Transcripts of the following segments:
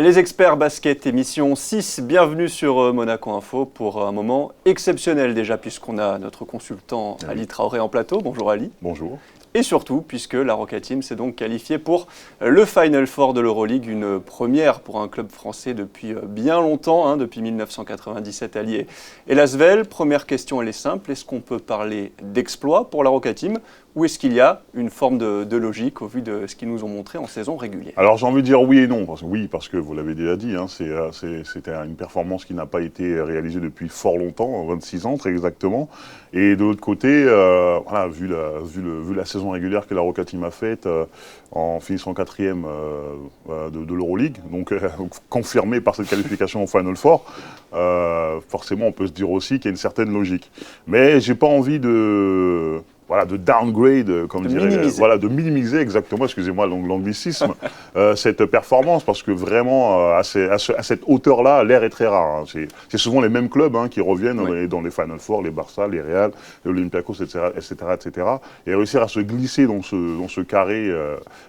Les experts basket, émission 6, bienvenue sur Monaco Info pour un moment exceptionnel déjà puisqu'on a notre consultant Ali Traoré en plateau. Bonjour Ali. Bonjour. Et surtout puisque la Roca Team s'est donc qualifiée pour le Final Four de l'Euroleague, une première pour un club français depuis bien longtemps, depuis 1997 Ali et l'Asvel. Première question, elle est simple, est-ce qu'on peut parler d'exploit pour la Roca Team ou est-ce qu'il y a une forme de logique au vu de ce qu'ils nous ont montré en saison régulière? Alors j'ai envie de dire oui et non. Parce que vous l'avez déjà dit, c'était une performance qui n'a pas été réalisée depuis fort longtemps, 26 ans très exactement. Et de l'autre côté, vu la saison régulière que la Roca Team a faite en finissant 4e de l'Euroleague, donc confirmé par cette qualification au Final Four, forcément on peut se dire aussi qu'il y a une certaine logique. Mais j'ai pas envie de downgrade, comme de minimiser exactement, excusez-moi l'anglicisme, cette performance, parce que vraiment, à cette hauteur-là, l'air est très rare. C'est souvent les mêmes clubs qui reviennent dans les Final Four, les Barça, les Real, les Olympiakos, etc. Et réussir à se glisser dans ce carré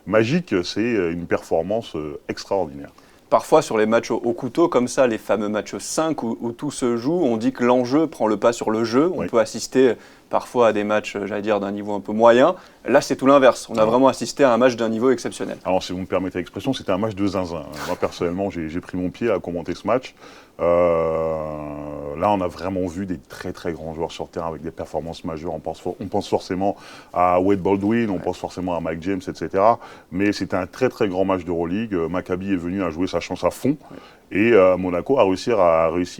magique, c'est une performance extraordinaire. Parfois, sur les matchs au couteau, comme ça, les fameux matchs 5 où tout se joue, on dit que l'enjeu prend le pas sur le jeu. On peut assister parfois à des matchs, d'un niveau un peu moyen. Là, c'est tout l'inverse. On a vraiment assisté à un match d'un niveau exceptionnel. Alors, si vous me permettez l'expression, c'était un match de zinzin. Moi, personnellement, j'ai pris mon pied à commenter ce match. Là, on a vraiment vu des très très grands joueurs sur le terrain avec des performances majeures. On pense forcément à Wade Baldwin, on pense forcément à Mike James, etc. Mais c'était un très très grand match d'Euroleague. Maccabi est venu à jouer sa chance à fond. Et Monaco a réussi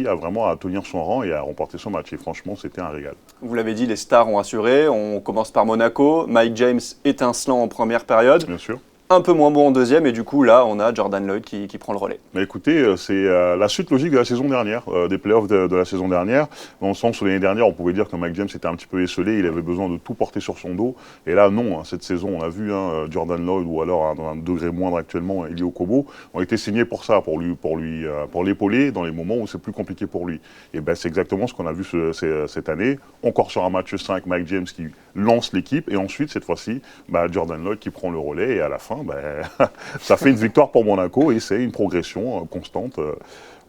à vraiment tenir son rang et à remporter son match. Et franchement, c'était un régal. Vous l'avez dit, les stars ont assuré. On commence par Monaco. Mike James étincelant en première période. Bien sûr. Un peu moins bon en deuxième, et du coup, là, on a Jordan Lloyd qui prend le relais. Mais écoutez, c'est la suite logique de la saison dernière, des playoffs de la saison dernière. Dans le sens où l'année dernière, on pouvait dire que Mike James était un petit peu esselé, il avait besoin de tout porter sur son dos. Et là, non, cette saison, on a vu Jordan Lloyd, ou alors dans un degré moindre actuellement, Eli Okobo, ont été signés pour ça, pour l'épauler dans les moments où c'est plus compliqué pour lui. Et ben, c'est exactement ce qu'on a vu cette année. Encore sur un match 5, Mike James qui lance l'équipe, et ensuite, cette fois-ci, Jordan Lloyd qui prend le relais, et à la fin, ça fait une victoire pour Monaco et c'est une progression constante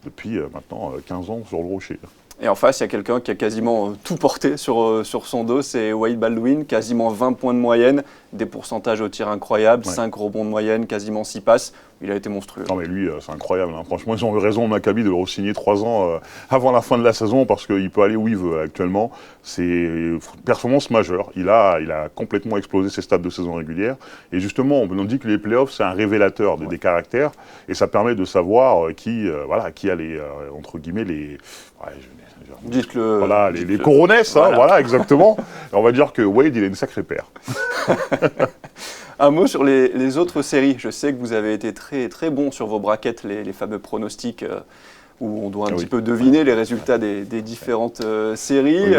depuis maintenant 15 ans sur le rocher. Et en face, il y a quelqu'un qui a quasiment tout porté sur son dos, c'est Wade Baldwin, quasiment 20 points de moyenne, des pourcentages au tir incroyables, 5 rebonds de moyenne, quasiment 6 passes. Il a été monstrueux. Non mais lui, c'est incroyable. Franchement, ils ont eu raison, Maccabi, de le re-signer 3 ans avant la fin de la saison parce qu'il peut aller où il veut actuellement. C'est une performance majeure. Il a complètement explosé ses stats de saison régulière. Et justement, on dit que les playoffs, c'est un révélateur des caractères. Et ça permet de savoir qui a les, entre guillemets, les... Dites-le. Les coronesses, voilà, exactement. Et on va dire que Wade, il a une sacrée paire. Un mot sur les autres séries. Je sais que vous avez été très, très bon sur vos braquettes, les fameux pronostics où on doit un petit peu deviner les résultats des différentes séries.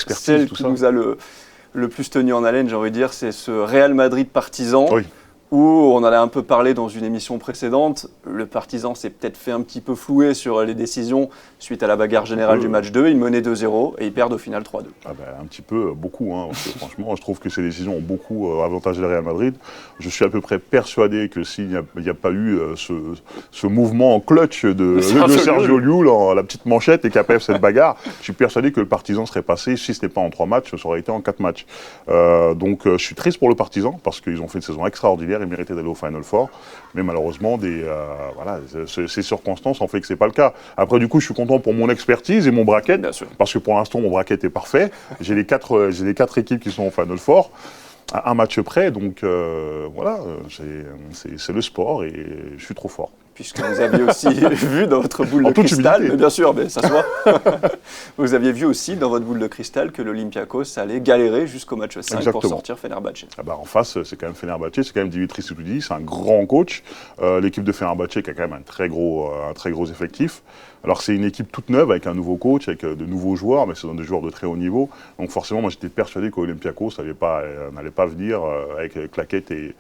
Celle qui nous a le plus tenu en haleine, j'ai envie de dire, c'est ce Real Madrid-Partizan. Oui. Où on en a un peu parlé dans une émission précédente, le Partizan s'est peut-être fait un petit peu flouer sur les décisions suite à la bagarre générale du match 2. Ils menaient 2-0 et ils perdent au final 3-2. Un petit peu, beaucoup. Parce que, franchement, je trouve que ces décisions ont beaucoup avantagé le Real Madrid. Je suis à peu près persuadé que s'il n'y a pas eu ce mouvement en clutch de Sergio Llull, la petite manchette, et qu'il n'y a pas eu cette bagarre, je suis persuadé que le Partizan serait passé, si ce n'est pas en 3 matchs, ça aurait été en 4 matchs. Donc je suis triste pour le Partizan parce qu'ils ont fait une saison extraordinaire. Ils méritaient d'aller au Final Four, mais malheureusement, ces circonstances ont fait que c'est pas le cas. Après, du coup, je suis content pour mon expertise et mon bracket, parce que pour l'instant, mon bracket est parfait. J'ai les 4 équipes qui sont au Final Four, à un match près, donc c'est le sport et je suis trop fort. Puisque vous aviez aussi vu dans votre boule de cristal, mais bien sûr, mais ça se voit, vous aviez vu aussi dans votre boule de cristal que l'Olympiakos allait galérer jusqu'au match 5 pour sortir Fenerbahçe. En face, c'est quand même Fenerbahçe, c'est quand même Dimitri Sitoudi, c'est un grand coach. L'équipe de Fenerbahçe qui a quand même un très gros effectif. Alors c'est une équipe toute neuve avec un nouveau coach, avec de nouveaux joueurs, mais ce sont des joueurs de très haut niveau. Donc forcément, moi j'étais persuadé qu'Olympiakos n'allait pas venir avec Claquette et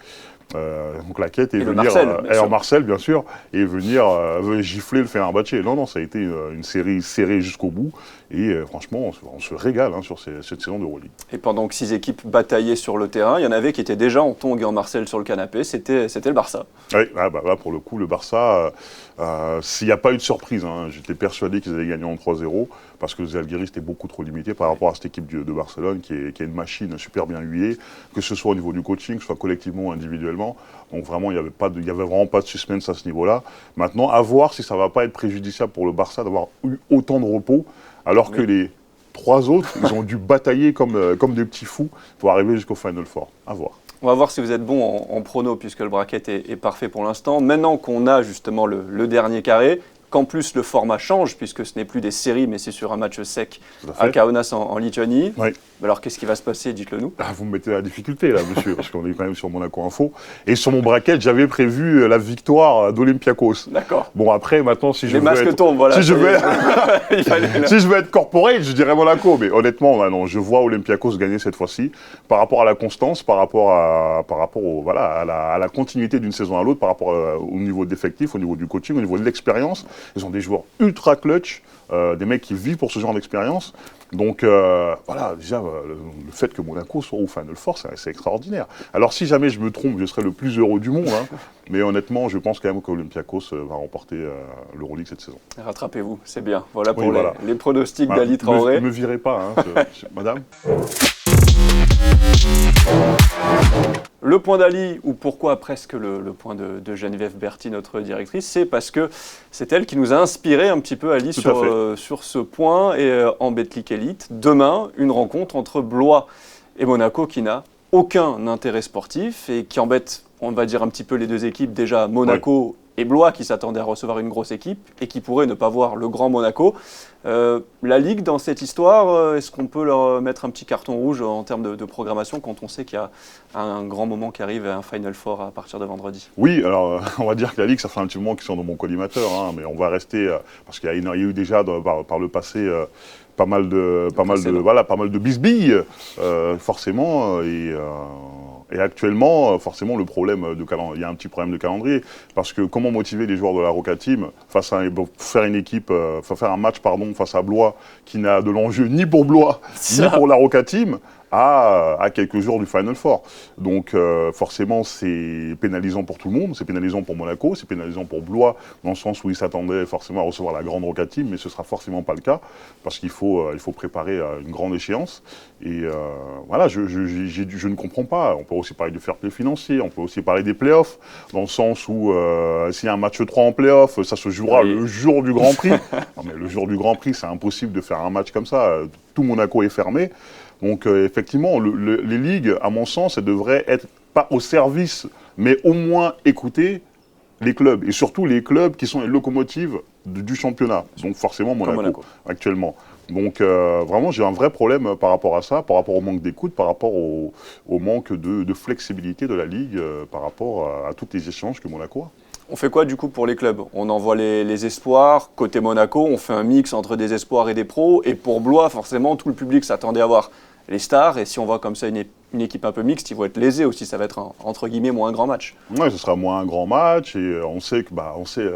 le venir Marseille, Marseille bien sûr, et venir gifler le Fenerbahçe. Non, ça a été une série serrée jusqu'au bout. Et franchement, on se régale sur cette saison d'Euroleague. Et pendant que 6 équipes bataillaient sur le terrain, il y en avait qui étaient déjà en tongs et en Marcel sur le canapé, c'était le Barça. Oui, là pour le coup, le Barça, s'il n'y a pas eu de surprise, j'étais persuadé qu'ils allaient gagner en 3-0, parce que les Zalgiris étaient beaucoup trop limités par rapport à cette équipe de Barcelone, qui est une machine super bien huilée, que ce soit au niveau du coaching, que ce soit collectivement ou individuellement. Donc vraiment, il n'y avait vraiment pas de suspense à ce niveau-là. Maintenant, à voir si ça ne va pas être préjudiciable pour le Barça d'avoir eu autant de repos, alors que les 3 autres, ils ont dû batailler comme des petits fous pour arriver jusqu'au Final Four. À voir. On va voir si vous êtes bon en prono, puisque le bracket est parfait pour l'instant. Maintenant qu'on a justement le dernier carré, qu'en plus le format change, puisque ce n'est plus des séries, mais c'est sur un match sec à Kaunas en Lituanie. Oui. Alors qu'est-ce qui va se passer, dites-le nous. Vous me mettez la difficulté là, monsieur, parce qu'on est quand même sur Monaco Info. Et sur mon bracket, j'avais prévu la victoire d'Olympiakos. D'accord. Bon, après, maintenant, si je veux masques être... tombent, voilà. Si je veux être corporate, je dirais Monaco. Mais honnêtement, non, je vois Olympiakos gagner cette fois-ci, par rapport à la constance, par rapport à la continuité d'une saison à l'autre, par rapport au niveau d'effectif, au niveau du coaching, au niveau de l'expérience. Ils ont des joueurs ultra clutch, des mecs qui vivent pour ce genre d'expérience. Donc voilà, déjà, le fait que Monaco soit au Final Four, c'est extraordinaire. Alors si jamais je me trompe, je serai le plus heureux du monde. Mais honnêtement, je pense quand même qu'Olympiakos va remporter l'Euroleague cette saison. Rattrapez-vous, c'est bien. Voilà pour les pronostics d'Ali Traoré. Ne me virez pas, madame. Le point d'Ali, ou pourquoi presque le point de Geneviève Berti, notre directrice, c'est parce que c'est elle qui nous a inspiré un petit peu, Ali, sur ce point. Et en Betclic Elite, demain, une rencontre entre Blois et Monaco qui n'a aucun intérêt sportif et qui embête, on va dire, un petit peu les deux équipes. Déjà, Monaco et Blois qui s'attendaient à recevoir une grosse équipe et qui pourraient ne pas voir le grand Monaco. La Ligue, dans cette histoire, est-ce qu'on peut leur mettre un petit carton rouge en termes de programmation quand on sait qu'il y a un grand moment qui arrive et un Final Four à partir de vendredi? Oui, alors on va dire que la Ligue, ça fait un petit moment qu'ils sont dans mon collimateur, mais on va rester, parce qu'il y a eu déjà par le passé pas mal de bisbilles, forcément, et actuellement, forcément, le problème il y a un petit problème de calendrier, parce que comment motiver les joueurs de la Roca Team faire un match face à Blois qui n'a de l'enjeu ni pour Blois ni pour la Roca Team à quelques jours du Final Four. Donc forcément, c'est pénalisant pour tout le monde, c'est pénalisant pour Monaco, c'est pénalisant pour Blois, dans le sens où ils s'attendaient forcément à recevoir la grande Roca Team, mais ce ne sera forcément pas le cas, parce qu'il faut préparer une grande échéance. Et voilà, je ne comprends pas. On peut aussi parler du fair play financier, on peut aussi parler des playoffs, dans le sens où s'il y a un match 3 en playoff, ça se jouera le jour du Grand Prix. Non, mais le jour du Grand Prix, c'est impossible de faire un match comme ça. Tout Monaco est fermé. Donc effectivement, les ligues, à mon sens, elles devraient être pas au service, mais au moins écouter les clubs. Et surtout les clubs qui sont les locomotives du championnat. Donc forcément Monaco. Actuellement. Donc vraiment, j'ai un vrai problème par rapport à ça, par rapport au manque d'écoute, par rapport au manque de flexibilité de la Ligue, par rapport à tous les échanges que Monaco a. On fait quoi du coup pour les clubs? On envoie les espoirs, côté Monaco, on fait un mix entre des espoirs et des pros, et pour Blois, forcément, tout le public s'attendait à voir les stars, et si on voit comme ça une équipe un peu mixte, ils vont être lésés aussi, ça va être entre guillemets moins un grand match. Oui, ce sera moins un grand match, et on sait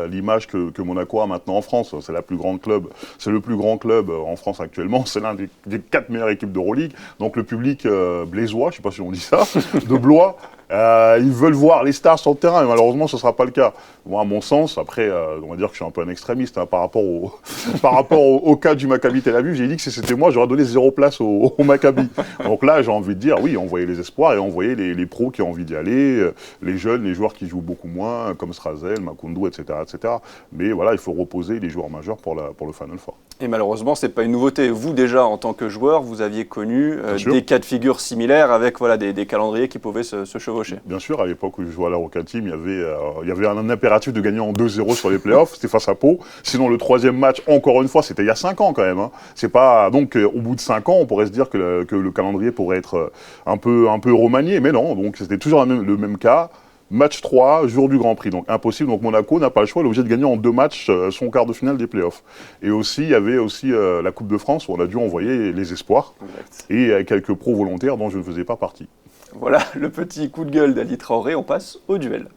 l'image que Monaco a maintenant en France, c'est le plus grand club en France actuellement, c'est l'un des 4 meilleures équipes d'Euroleague, donc le public blésois, je ne sais pas si on dit ça, de Blois, ils veulent voir les stars sur le terrain, et malheureusement ce ne sera pas le cas. Moi, à mon sens, après, on va dire que je suis un peu un extrémiste par rapport au cas du Maccabi Tel Aviv, j'ai dit que si c'était moi, j'aurais donné 0 place au Maccabi. Donc là, j'ai envie de dire, oui, envoyer les espoirs et envoyer les pros qui ont envie d'y aller, les jeunes, les joueurs qui jouent beaucoup moins, comme Strazel, Makoundou, etc., etc. Mais voilà, il faut reposer les joueurs majeurs pour le Final Four. Et malheureusement, ce n'est pas une nouveauté. Vous, déjà, en tant que joueur, vous aviez connu des cas de figure similaires avec des calendriers qui pouvaient se chevaucher. Bien sûr, à l'époque où je jouais à la Roca Team, il y avait un impératif de gagner en 2-0 sur les playoffs, c'était face à Pau. Sinon, le troisième match, encore une fois, c'était il y a 5 ans quand même. C'est pas... Donc, au bout de 5 ans, on pourrait se dire que le calendrier pourrait être un peu remanié, mais non, donc c'était toujours le même cas. Match 3, jour du Grand Prix, donc impossible. Donc Monaco n'a pas le choix, il est obligé de gagner en 2 matchs son quart de finale des playoffs. Et aussi, il y avait aussi la Coupe de France où on a dû envoyer les espoirs et quelques pros volontaires dont je ne faisais pas partie. Voilà le petit coup de gueule d'Ali Traoré, on passe au duel.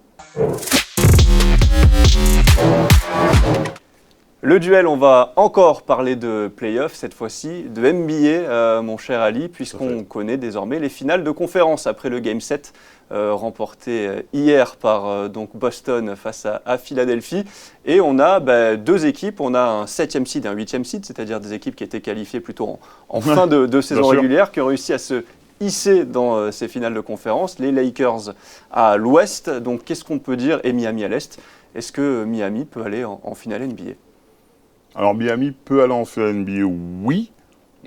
Le duel, on va encore parler de play-off, cette fois-ci de NBA, mon cher Ali, puisqu'on connaît désormais les finales de conférence après le Game 7 remporté hier par donc Boston face à Philadelphie. Et on a 2 équipes, on a un 7e seed et un 8e seed, c'est-à-dire des équipes qui étaient qualifiées plutôt en fin de saison régulière, qui ont réussi à se hisser dans ces finales de conférence, les Lakers à l'ouest. Donc qu'est-ce qu'on peut dire, et Miami à l'est? Est-ce que Miami peut aller en finale NBA? Alors Miami peut aller en finale NBA, oui,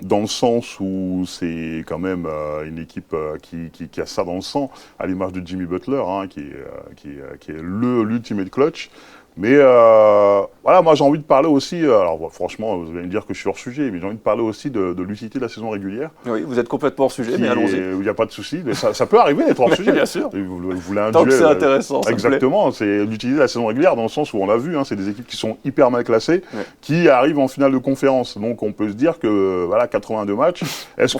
dans le sens où c'est quand même une équipe qui a ça dans le sang, à l'image de Jimmy Butler, hein, qui est l'ultimate clutch. Mais voilà, moi j'ai envie de parler aussi, alors franchement vous allez me dire que je suis hors sujet, mais j'ai envie de parler aussi de l'utilité de la saison régulière. Oui, vous êtes complètement hors sujet, mais allons-y. Il n'y a pas de souci, mais ça peut arriver d'être hors sujet. Bien sûr. Vous voulez un Tant duel, que c'est intéressant, ça exactement, c'est l'utilité de la saison régulière dans le sens où on l'a vu, hein, c'est des équipes qui sont hyper mal classées, qui arrivent en finale de conférence. Donc on peut se dire que voilà, 82 matchs, est-ce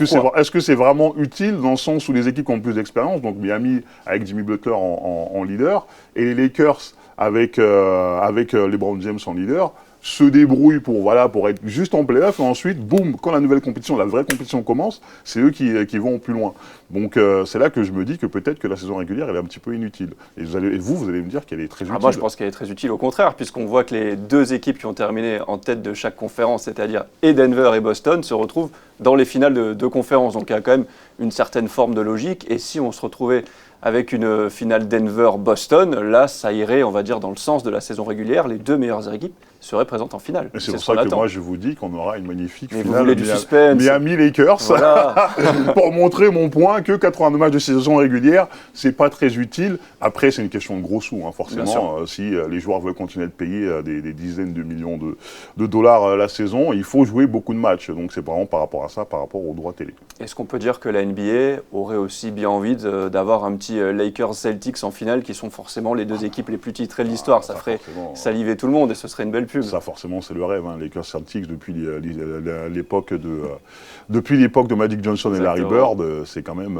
que c'est vraiment utile dans le sens où les équipes ont plus d'expérience, donc Miami avec Jimmy Butler en leader, et les Lakers avec LeBron James en leader, se débrouillent pour être juste en play-off, et ensuite, boum, quand la nouvelle compétition, la vraie compétition commence, c'est eux qui vont plus loin. Donc c'est là que je me dis que peut-être que la saison régulière, elle est un petit peu inutile. Et vous allez me dire qu'elle est très utile. Moi, je pense qu'elle est très utile, au contraire, puisqu'on voit que les 2 équipes qui ont terminé en tête de chaque conférence, c'est-à-dire et Denver et Boston, se retrouvent dans les finales de conférence. Donc il y a quand même une certaine forme de logique, et si on se retrouvait avec une finale Denver-Boston, là, ça irait, on va dire, dans le sens de la saison régulière. Les 2 meilleures équipes seraient présentes en finale. Et c'est pour ça que moi, je vous dis qu'on aura une magnifique finale. Vous voulez du suspense. Miami-Lakers, voilà. pour montrer mon point que 82 matchs de saison régulière, c'est pas très utile. Après, c'est une question de gros sous, hein, forcément. Si les joueurs veulent continuer de payer des dizaines de millions de dollars la saison, il faut jouer beaucoup de matchs. Donc c'est vraiment par rapport à ça, par rapport aux droits télé. Est-ce qu'on peut dire que la NBA aurait aussi bien envie d'avoir un petit Lakers-Celtics en finale, qui sont forcément les 2 équipes les plus titrées de l'histoire? Ça ferait saliver tout le monde et ce serait une belle pub. Ça, forcément, c'est le rêve. Hein. Lakers-Celtics, depuis l'époque de Magic Johnson et Larry Bird, c'est quand même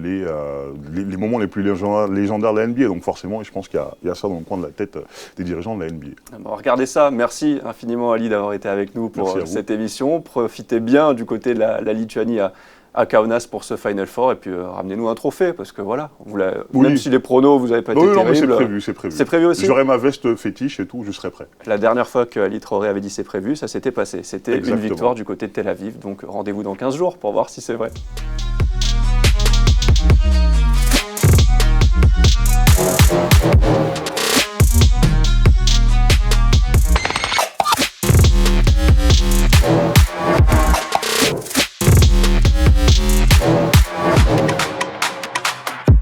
les moments les plus légendaires de la NBA. Donc forcément, je pense qu'il y a ça dans le coin de la tête des dirigeants de la NBA. Regardez ça. Merci infiniment, Ali, d'avoir été avec nous pour cette émission. Profitez bien du côté de la Lituanie à Kaunas pour ce Final Four, et puis ramenez-nous un trophée, parce que voilà, même si les pronos, vous n'avez pas été terribles. C'est prévu. C'est prévu aussi. J'aurai ma veste fétiche et tout, je serai prêt. La dernière fois que Ali Traoré avait dit c'est prévu, ça s'était passé. C'était une victoire du côté de Tel Aviv, donc rendez-vous dans 15 jours pour voir si c'est vrai.